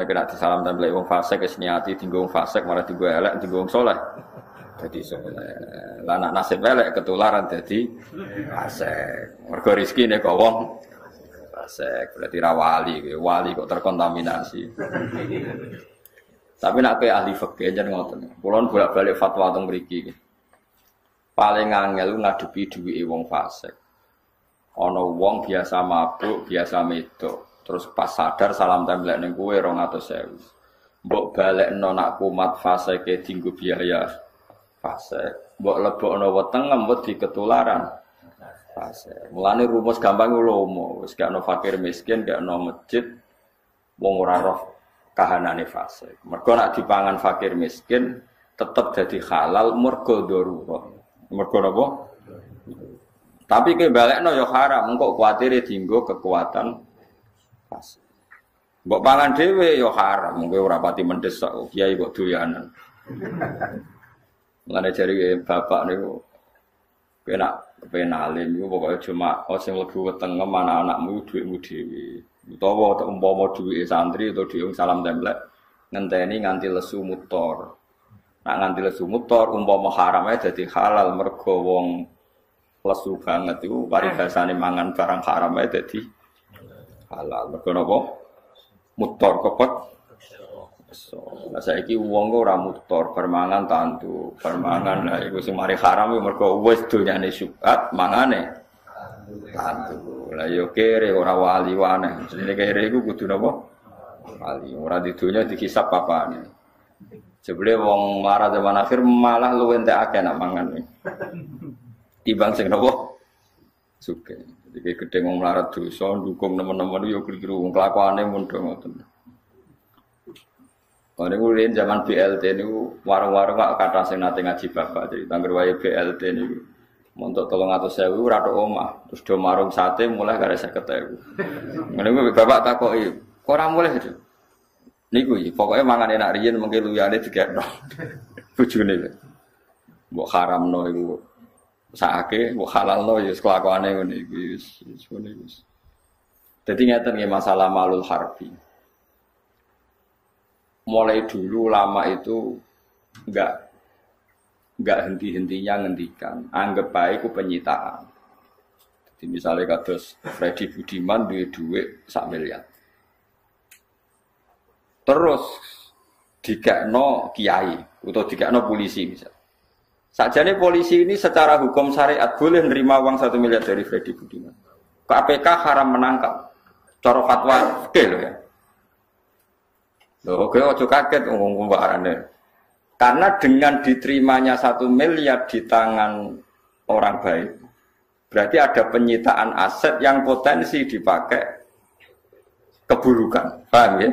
kena disalam tempel wong fasik wis niati dienggo wong fasik malah dienggo elek dienggo wong saleh. Dadi saleh. Lah anak nasib elek ketularan dadi fasik. Mergo rezekine kok wong fasik, berarti ra wali kok terkontaminasi. Tapi nek ahli fikih jan ngoten. Kula bolak-balik fatwa teng mriki. Paling angel ngadepi duwike wong fasik. Ana wong biasa mabuk, biasa medok. Terus pas sadar salam templek ning kowe 200.000. Mbok balekno nak kumat fasike dienggo biaya fasik. Mbok lebokno weteng ngembut di ketularan fasik. Mulane rumus gampang lomo, wis gak ono fakir miskin, gak ono masjid wong ora roh kahanane fasik. Mergo nak dipangan fakir miskin tetep dadi halal mergo darurat. Mergo napa? Tapi ke balekno ya haram, engko kuwatire dienggo kekuatan fasik. Mbok pangan dhewe ya haram, kowe ora pati mendesak kiai kok doyanan. Mulane jare bapak niku kepen alim niku pokoke cuma sing mlebu wetenge mana anakmu dhuwitmu dhewe. Utawa umpama dhuwite santri utawa dhuwit salam templek ngenteni nganti lesu mutor. Nak nganti lesu mutor umpama harame dadi halal mergo wong lesu banget iku paribasane mangan barang haram ae dadi halal. Mergo napa? Mutor kepet. Lah saiki wong kok ora mutor, permangan tantu, permangan lah iku sing mari haram mergo wis donyane syubhat, mangane tantu. Lah yo kere ora wali wae. Jenenge kere iku kudu napa? Wali. Ora di donya dikisap papane. Jebule wong melarat zaman akhir malah luwih entek akeh nak mangan. Timbang sing napa? Sugih. Iki gedhe wong melarat dosa ndukung nemen-nemen yo keliru wong kelakuane mun do ngoten. Ora kuwi zaman BLT niku warung-warung kok kathah sing nate ngaji bapak jadi tangger wae BLT niku. Montok 300.000 ora tok omah, terus do marung sate mulai kare 50.000. Ngene kuwi bapak takoki, kok ora mulih itu? Niku iki pokoke mangan enak riyen mengke luyane digekno. Bojone. Mbok haramno iku sakake, mbok halalno ya kelakuane ngene iki wis ngene wis. Dadi ngeten nggih masalah malul harbi. Mulai dulu lama itu enggak henti-hentinya ngendikan anggap baik ku penyitaan. Jadi misalnya kados Freddy Budiman duwe dhuwit 1 miliar. Terus dikekno kiai atau dikekno polisi misal. Sajane polisi ini secara hukum syariat boleh nerima uang 1 miliar dari Freddy Budiman. KPK haram menangkap. Cara fatwa fikih lho ya. Loh, oke, ojo kaget ngomong pembaharannya. Karena dengan diterimanya 1 miliar di tangan orang baik, berarti ada penyitaan aset yang potensi dipakai keburukan. Paham ya?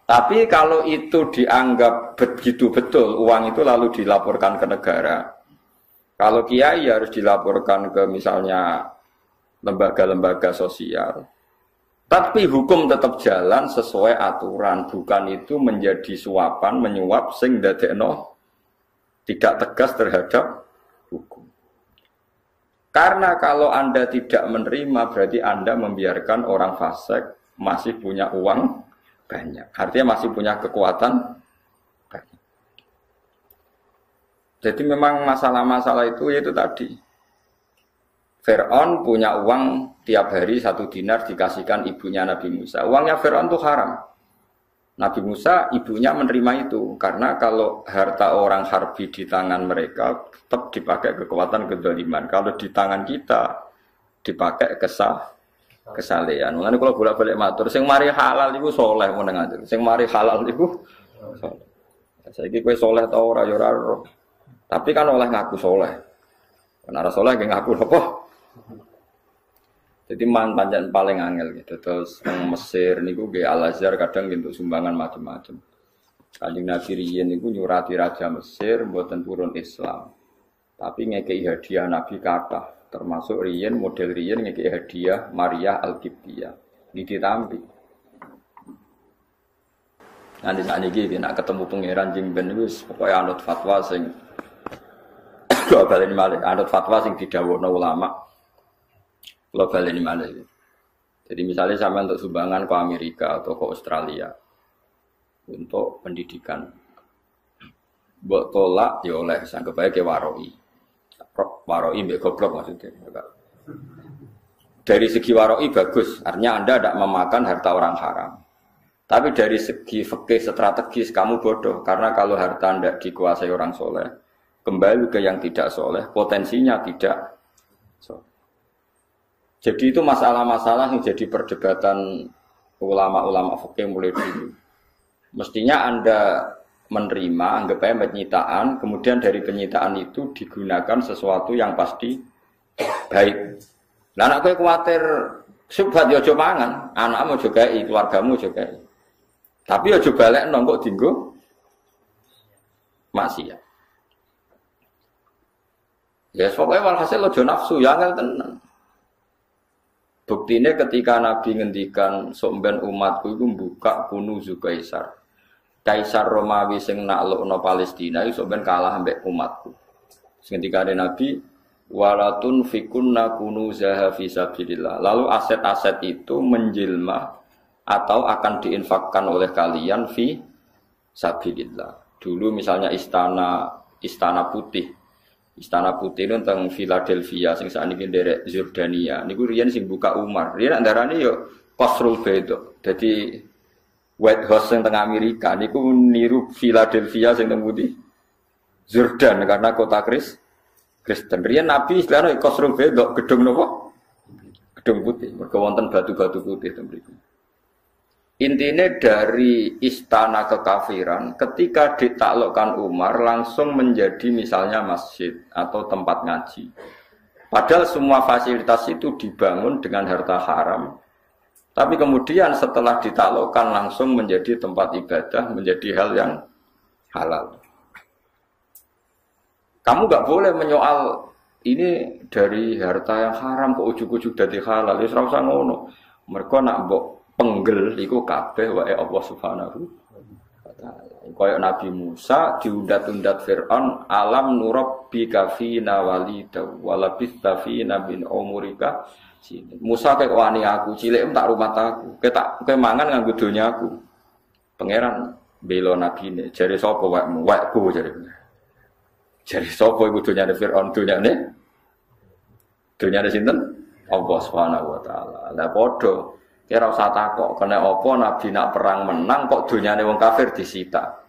Tapi kalau itu dianggap begitu betul, uang itu lalu dilaporkan ke negara. Kalau kiai harus dilaporkan ke misalnya lembaga-lembaga sosial. Tapi hukum tetap jalan sesuai aturan, bukan itu menjadi suapan, menyuap sing dadekno tidak tegas terhadap hukum. Karena kalau Anda tidak menerima berarti Anda membiarkan orang fasik masih punya uang banyak. Artinya masih punya kekuatan banyak. Jadi memang masalah-masalah itu yaitu tadi. Fir'aun punya uang tiap hari 1 dinar dikasihkan ibunya Nabi Musa. Uangnya Fir'aun itu haram. Nabi Musa ibunya menerima itu. Karena kalau harta orang harbi di tangan mereka tetap dipakai kekuatan kezaliman. Kalau di tangan kita dipakai kesalehan. Mulane kalau bolak-balik matur, sing mari halal iku saleh meneng atur. Sing mari halal iku saleh. Saiki kowe saleh ta ora ya ora. Tapi kan oleh ngaku saleh. Nek ora saleh nggih ngaku apa? Jadi pancen paling angel gitu. Terus yang Mesir niku nggih Al Azhar kadang untuk sumbangan macam-macam. Kanjeng Nabi riyen niku nyurati raja Mesir mboten purun Islam. Tapi ngekei hadiah Nabi kathah, termasuk riyen model riyen ngekei hadiah Maria Al-Qibtiyah. Ditampi. Nanti sakniki nek ketemu pangeran jeng ben wis pokoke anut fatwa sing kok baleni malih, anut fatwa sing didhawuhna ulama. Kalau balik ini mana? Jadi misalnya sama untuk sumbangan ke Amerika atau ke Australia, untuk pendidikan. Mbok tolak ya oleh sanggep bae ke waroi. Waroi mbek goblok maksudnya. Dari segi waroi bagus, artinya Anda tidak memakan harta orang haram. Tapi dari segi fikih strategis kamu bodoh, karena kalau harta tidak dikuasai orang soleh, kembali ke yang tidak soleh, potensinya tidak soleh. Jadi itu masalah-masalah yang jadi perdebatan ulama-ulama fikih mulai dulu. Mestinya Anda menerima, anggap aja penyitaan, kemudian dari penyitaan itu digunakan sesuatu yang pasti baik. Nah, anak kowe kuwatir subhat yo aja mangan, anakmu juga keluargamu juga. Tapi aja balekno kok dienggo maksiat. Ya pokoknya walhasil aja nafsu ya angel tenan. Buktine ketika Nabi ngendikan somben umatku iku buka kunuzu Kaisar. Kaisar Romawi sing naklukno Palestina iku somben kalah ambek umatku. Sing ngendikane Nabi walatun fikunna kunuzaha fi sabilillah. Lalu aset-aset itu menjelma atau akan diinfakkan oleh kalian fi sabilillah. Dulu misalnya istana putih. Istana putih itu tentang Philadelphia sing sakniki nderek Jordania. Niku riyen sing buka Umar. Riyen andarane yo Qasrul Baydha. Dadi White House sing teng Amerika niku niru Philadelphia sing teng putih. Jordan karena kota Kristen. Riyen Nabi istilahnya Qasrul Baydha, gedung napa? Gedung putih. Mergo wonten batu-batu putih teng mriku. Intinya dari istana kekafiran ketika ditaklukkan Umar langsung menjadi misalnya masjid atau tempat ngaji. Padahal semua fasilitas itu dibangun dengan harta haram. Tapi kemudian setelah ditaklukkan langsung menjadi tempat ibadah, menjadi hal yang halal. Kamu nggak boleh menyoal ini dari harta yang haram kok ujuk-ujuk dadi halal. Wis ora usah ngono. Mergo nak mbok penggel iku kabeh wae Allah Subhanahu wa taala. Kaya Nabi Musa diundat-undat Firaun, alam nurabbika fina walida walabista fina bin umurika. Musa kaya wani aku cilik tak rumah aku. Kowe mangan nganggo donyaku. Pangeran bela nabine. Jare sapa waekmu? Waekku jare. Jare sapa iku donyane Firaun? Donyane sinten? Allah Subhanahu wa taala. Lah padha kira usah takok, kena apa Nabi nak perang menang kok donyane wong kafir disita.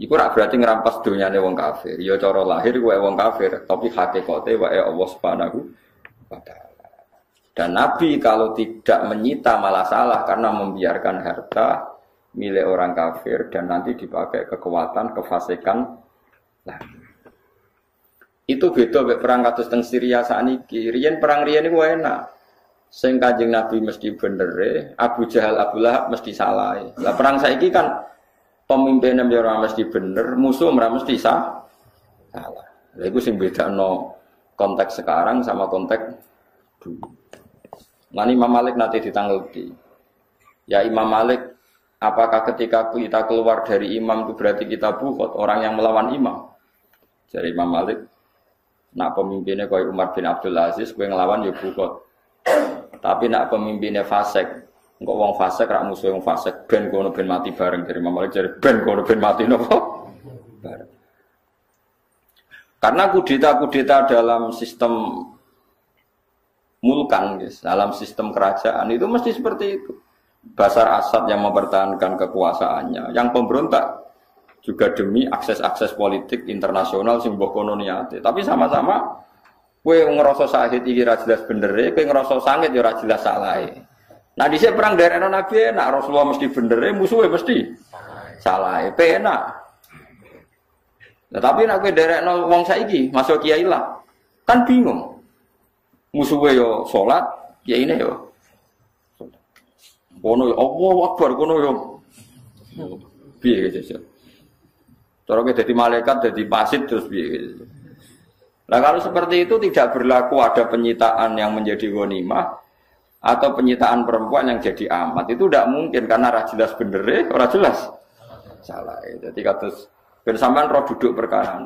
Iku ora berarti ngrampas donyane wong kafir. Ya cara lahir kowe wong kafir, tapi hakikate wae Allah Subhanahu wa taala. Dan Nabi kalau tidak menyita malah salah karena membiarkan harta milik orang kafir dan nanti dipakai kekuatan, kefasikan. Nah, itu beda mek perang kados teng Syria sakniki. Riyen perang riyen niku enak. Sing Kanjeng Nabi mesti bener, Abu Jahal Abu Lahab mesti salah. Lah perang saiki kan pemimpinnya ora mesti bener, musuh ora mesti salah. Lha iku sing bedakno konteks sekarang sama konteks dulu. Lan Imam Malik nanti ditanggapi. Ya Imam Malik, apakah ketika kita keluar dari imam itu berarti kita bukhot orang yang melawan imam? Jadi Imam Malik, nak pemimpinnya kaya Umar bin Abdul Aziz, kowe nglawan ya bukhot. Tapi nak pemimpinnya fasik, engko wong fasik rak musuh wong fasik ben kono ben mati bareng dari Imam Malik jare ben kono ben mati napa? Bareng. Karena kudeta-kudeta dalam sistem mulkan, guys, dalam sistem kerajaan itu mesti seperti itu. Bashar Assad yang mempertahankan kekuasaannya, yang pemberontak juga demi akses-akses politik internasional sing mbok kono niate. Tapi sama-sama kowe ngerasa sahid iki ra jelas benere, kowe ngerasa sangit ya ora jelas salahe. Nah dhisik perang daerah Nabi enak, Rasulullah mesti benere, musuhe mesti salahe. Penak. Nah, tapi nek kowe derekno wong saiki, masuk kiai lah. Kan bingung. Musuhe yo salat, kiyaine yo salat. Kono yo Allahu Akbar, kono yo piye gitu. Cara kowe dadi malaikat, dadi pasit terus piye gitu. Nah kalau seperti itu tidak berlaku ada penyitaan yang menjadi ghanimah atau penyitaan perempuan yang jadi amat. Itu tidak mungkin karena ora jelas bener, ora jelas salah. Jadi kados ben sampean roh duduk perkara.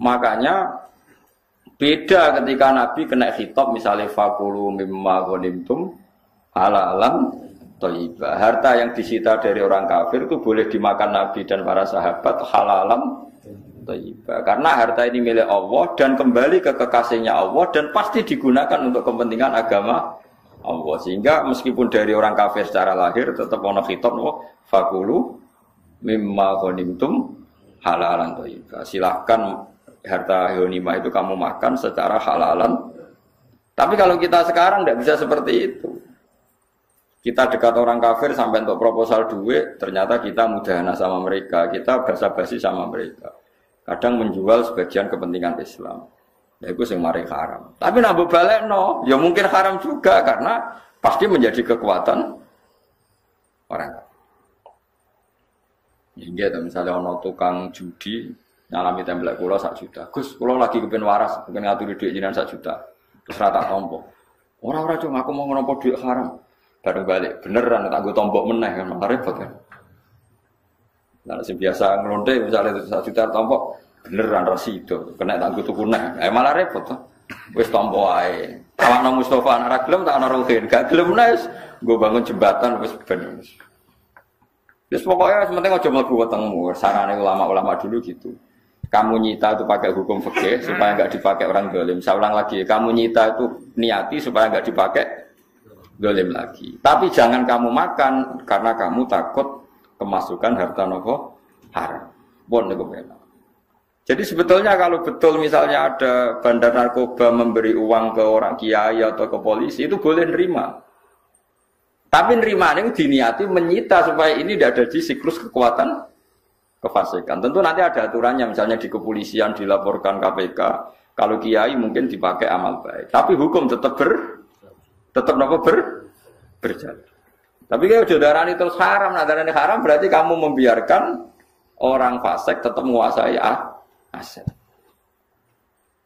Makanya beda ketika Nabi kena khitab misalnya fakulu mimma ghanimtum halalan thayyibah. Harta yang disita dari orang kafir itu boleh dimakan Nabi dan para sahabat halalan thayyibah. Karena harta ini milik Allah dan kembali ke kekasihnya Allah dan pasti digunakan untuk kepentingan agama Allah. Sehingga meskipun dari orang kafir secara lahir tetap ono khitab fakulu mimma ghanimtum halalan thayyibah. Silahkan harta ghanimah itu kamu makan secara halalan. Tapi kalau kita sekarang tidak bisa seperti itu. Kita dekat orang kafir sampai untuk proposal duit, ternyata kita mudahana sama mereka, kita basa-basi sama mereka. Kadang menjual sebagian kepentingan Islam. Ya itu yang mari haram. Tapi nak balik no, ya mungkin haram juga karena pasti menjadi kekuatan orang. Hingga misalnya ono tukang judi nyalami templek kula 1 juta. Gus, kula lagi kepen waras, kepen ngaturi duit jenengan 1 juta. Terus rata tompo. Orang-orang cuma aku mau nampa duit haram. Baru balik, beneran tak gue tombok meneh kan, malah repot kan. Nah, biasa ngelonte misalnya 1 juta tombok, beneran rasi itu, kena tak gue tuku neh, malah repot tuh. Wes tombok ae. Kalau nama Mustafa anak gelem tak ana ruhin, gak gelem nes, gue bangun jembatan wes bener. Terus pokoknya penting aja mlebu wetengmu, sarane ulama-ulama dulu gitu. Kamu nyita itu pakai hukum fikih supaya enggak dipakai orang zalim. Saya ulang lagi, kamu nyita itu niati supaya enggak dipakai zalim lagi. Tapi jangan kamu makan karena kamu takut kemasukan harta nopo haram. Bon niku benar. Jadi sebetulnya kalau betul misalnya ada bandar narkoba memberi uang ke orang kiai atau ke polisi itu boleh nerima. Tapi nerima ini diniati menyita supaya ini tidak ada di siklus kekuatan kefasikan. Tentu nanti ada aturannya, misalnya di kepolisian dilaporkan KPK. Kalau kiai mungkin dipakai amal baik. Tapi hukum tetap berjalan. Tapi kalau darah terus haram, darah haram berarti kamu membiarkan orang fasik tetap menguasai aset.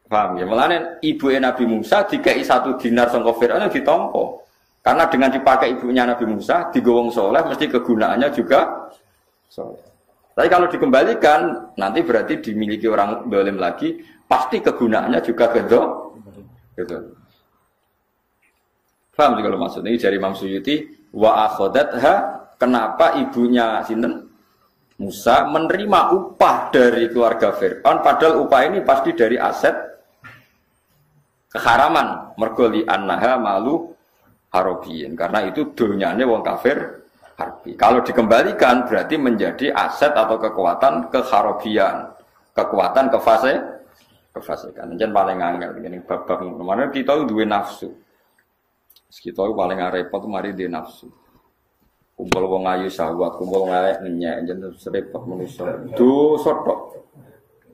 Paham ya? Mulane ibu Nabi Musa dikai 1 dinar sangka Firaun ditampa. Karena dengan dipakai ibunya Nabi Musa digowong soleh mesti kegunaannya juga soleh. Tapi kalau dikembalikan nanti berarti dimiliki orang zalim lagi, pasti kegunaannya juga gitu. Paham juga lo maksudnya dari Imam Suyuti wa akhadatha, kenapa ibunya sinten Musa menerima upah dari keluarga Fir'aun padahal upah ini pasti dari aset keharaman mergo li annaha malu harobiyin karena itu dunyane wong kafir harbi. Kalau dikembalikan berarti menjadi aset atau kekuatan keharobian, kekuatan kefasikan. Jangan paling angel ini bab-bab mana kita duwe nafsu. Kita paling repot mari di nafsu. Kumpul wong ayu syahwat, kumpul wong elek ngenyek jeneng repot manusa. Dosa tok.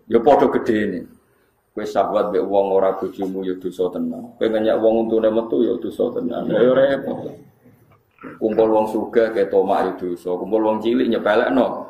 Ya padha gedene. Kowe syahwat mek wong ora bojomu ya dosa tenan. Kowe ngenyek wong untune metu ya dosa tenan. Ya repot. Kumpul wong sugih ke tomak ya dosa, kumpul wong cilik nyepelekno